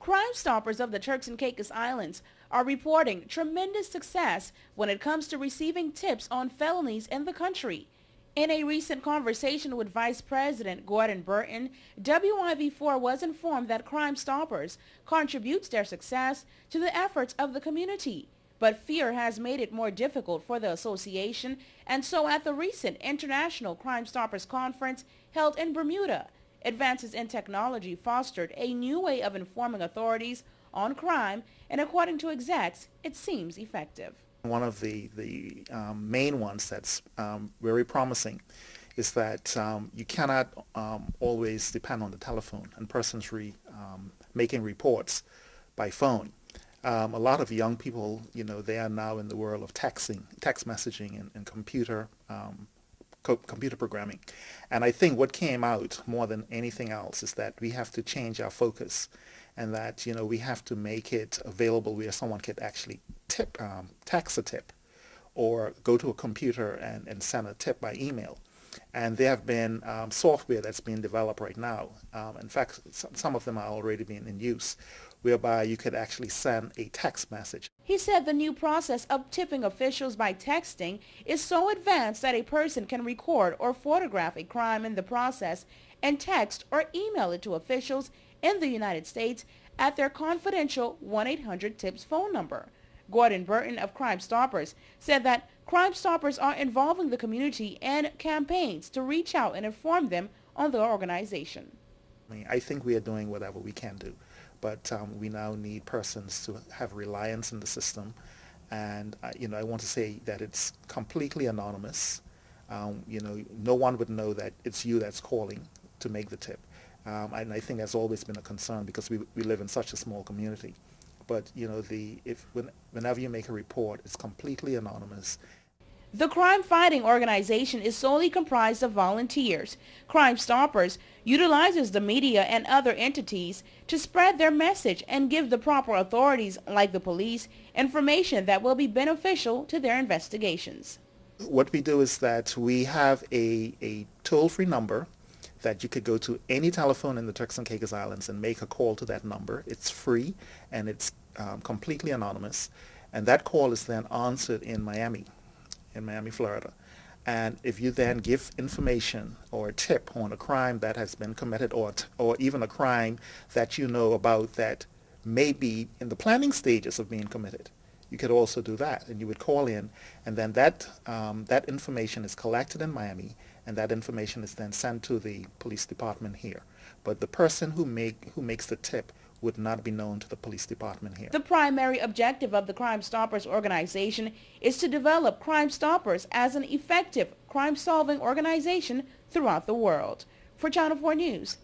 Crime Stoppers of the Turks and Caicos Islands are reporting tremendous success when it comes to receiving tips on felonies in the country. In a recent conversation with Vice President Gordon Burton, WIV4 was informed that Crime Stoppers contributes their success to the efforts of the community. But fear has made it more difficult for the association, and so at the recent International Crime Stoppers Conference held in Bermuda, advances in technology fostered a new way of informing authorities on crime, and according to execs, it seems effective. One of the main ones that's very promising is that you cannot always depend on the telephone and persons making reports by phone. A lot of young people, they are now in the world of text messaging and computer programming. And I think what came out more than anything else is that we have to change our focus, and that we have to make it available where someone could actually text a tip or go to a computer and send a tip by email. And there have been software that's being developed right now. In fact, some of them are already being in use, whereby you could actually send a text message. He said the new process of tipping officials by texting is so advanced that a person can record or photograph a crime in the process and text or email it to officials in the United States at their confidential 1-800-TIPS phone number. Gordon Burton of Crime Stoppers said that Crime Stoppers are involving the community in campaigns to reach out and inform them on the organization. I think we are doing whatever we can do, but we now need persons to have reliance in the system. And I want to say that it's completely anonymous. No one would know that it's you that's calling to make the tip. And I think that's always been a concern because we live in such a small community. But whenever you make a report, it's completely anonymous. The crime-fighting organization is solely comprised of volunteers. Crime Stoppers utilizes the media and other entities to spread their message and give the proper authorities, like the police, information that will be beneficial to their investigations. What we do is that we have a toll-free number that you could go to any telephone in the Turks and Caicos Islands and make a call to that number. It's free and it's completely anonymous. And that call is then answered in Miami, Florida. And if you then give information or a tip on a crime that has been committed, or even a crime that you know about that may be in the planning stages of being committed, you could also do that. And you would call in, and then that information is collected in Miami, and that information is then sent to the police department here. But the person who makes the tip would not be known to the police department here. The primary objective of the Crime Stoppers organization is to develop Crime Stoppers as an effective crime-solving organization throughout the world. For Channel 4 News,